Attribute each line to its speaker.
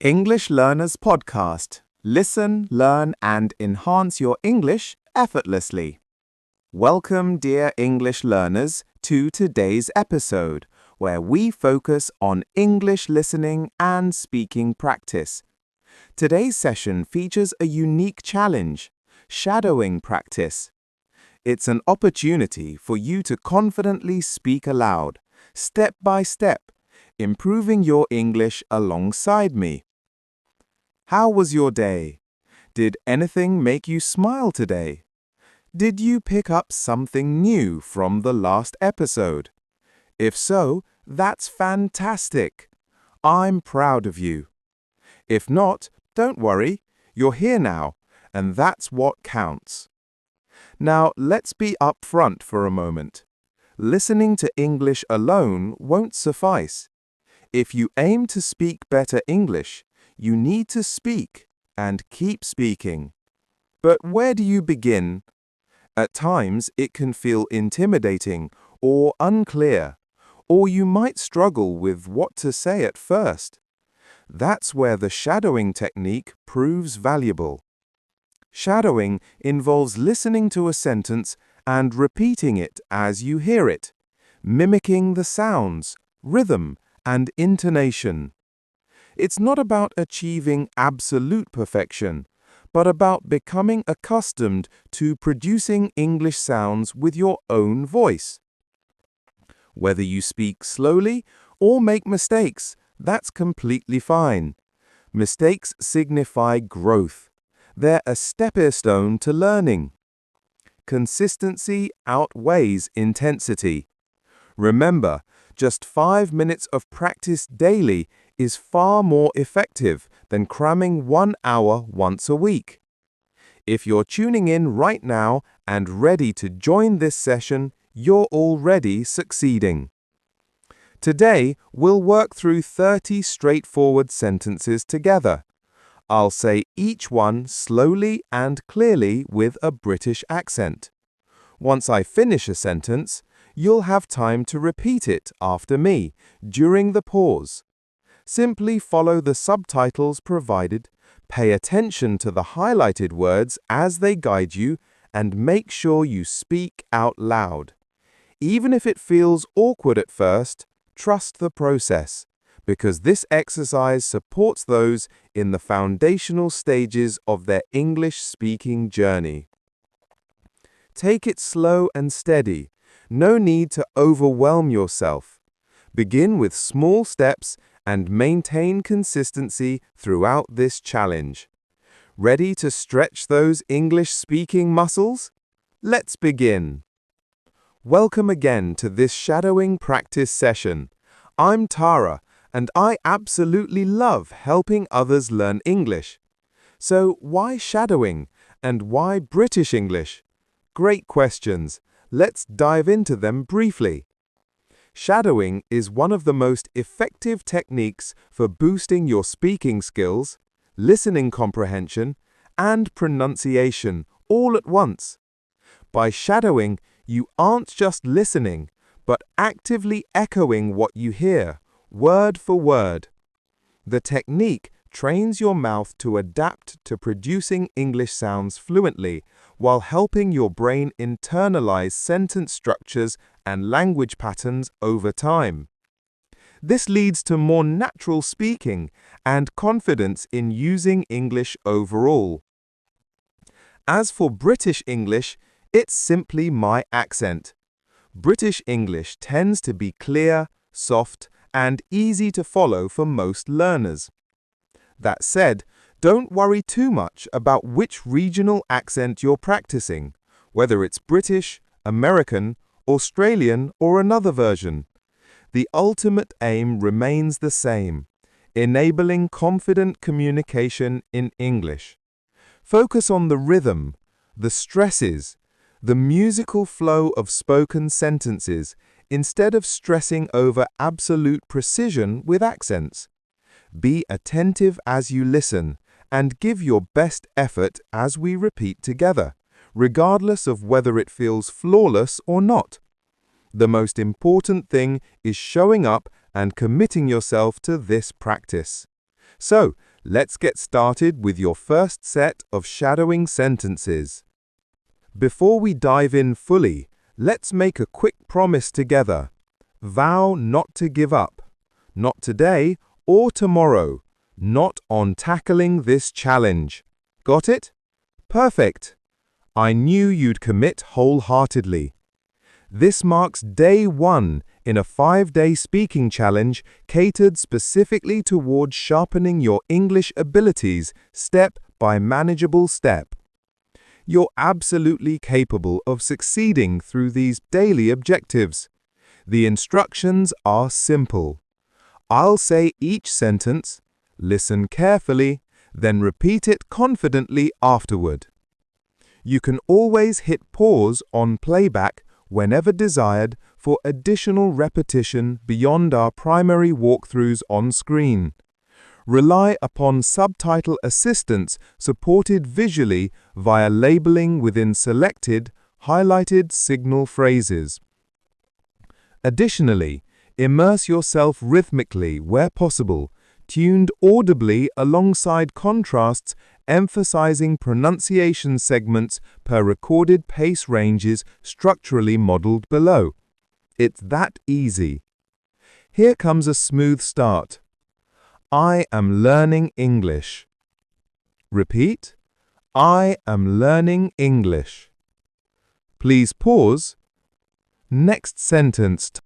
Speaker 1: English Learners Podcast. Listen, learn, and enhance your English effortlessly. Welcome, dear English learners, to today's episode, where we focus on English listening and speaking practice. Today's session features a unique challenge, shadowing practice. It's an opportunity for you to confidently speak aloud, step by step, improving your English alongside me. How was your day? Did anything make you smile today? Did you pick up something new from the last episode? If so, that's fantastic. I'm proud of you. If not, don't worry, you're here now, and that's what counts. Now, let's be upfront for a moment. Listening to English alone won't suffice. If you aim to speak better English, you need to speak and keep speaking. But where do you begin? At times, it can feel intimidating or unclear, or you might struggle with what to say at first. That's where the shadowing technique proves valuable. Shadowing involves listening to a sentence and repeating it as you hear it, mimicking the sounds, rhythm, and intonation. It's not about achieving absolute perfection, but about becoming accustomed to producing English sounds with your own voice. Whether you speak slowly or make mistakes, that's completely fine. Mistakes signify growth. They're a stepping stone to learning. Consistency outweighs intensity. Remember, just 5 minutes of practice daily is far more effective than cramming 1 hour once a week. If you're tuning in right now and ready to join this session, you're already succeeding. Today, we'll work through 30 straightforward sentences together. I'll say each one slowly and clearly with a British accent. Once I finish a sentence, you'll have time to repeat it after me during the pause. Simply follow the subtitles provided, pay attention to the highlighted words as they guide you, and make sure you speak out loud. Even if it feels awkward at first, trust the process, because this exercise supports those in the foundational stages of their English speaking journey. Take it slow and steady. No need to overwhelm yourself. Begin with small steps and maintain consistency throughout this challenge. Ready to stretch those English-speaking muscles? Let's begin. Welcome again to this shadowing practice session. I'm Tara, and I absolutely love helping others learn English. So why shadowing, and why British English? Great questions. Let's dive into them briefly. Shadowing is one of the most effective techniques for boosting your speaking skills, listening comprehension, and pronunciation all at once. By shadowing, you aren't just listening, but actively echoing what you hear, word for word. The technique trains your mouth to adapt to producing English sounds fluently, while helping your brain internalize sentence structures and language patterns over time. This leads to more natural speaking and confidence in using English overall. As for British English, it's simply my accent. British English tends to be clear, soft, and easy to follow for most learners. That said, don't worry too much about which regional accent you're practicing, whether it's British, American, Australian, or another version. The ultimate aim remains the same: enabling confident communication in English. Focus on the rhythm, the stresses, the musical flow of spoken sentences, instead of stressing over absolute precision with accents. Be attentive as you listen, and give your best effort as we repeat together, regardless of whether it feels flawless or not. The most important thing is showing up and committing yourself to this practice. So, Let's get started with your first set of shadowing sentences. Before we dive in fully, let's make a quick promise together. Vow not to give up. Not today or tomorrow. Not on tackling this challenge. Got it? Perfect. I knew you'd commit wholeheartedly. This marks day 1 in a 5-day speaking challenge catered specifically towards sharpening your English abilities step by manageable step. You're absolutely capable of succeeding through these daily objectives. The instructions are simple. I'll say each sentence, listen carefully, then repeat it confidently afterward. You can always hit pause on playback whenever desired for additional repetition beyond our primary walkthroughs on screen. Rely upon subtitle assistance supported visually via labeling within selected, highlighted signal phrases. Additionally, immerse yourself rhythmically where possible, tuned audibly alongside contrasts emphasizing pronunciation segments per recorded pace ranges structurally modeled below. It's that easy. Here comes a smooth start. I am learning English. Repeat. I am learning English. Please pause. Next sentence.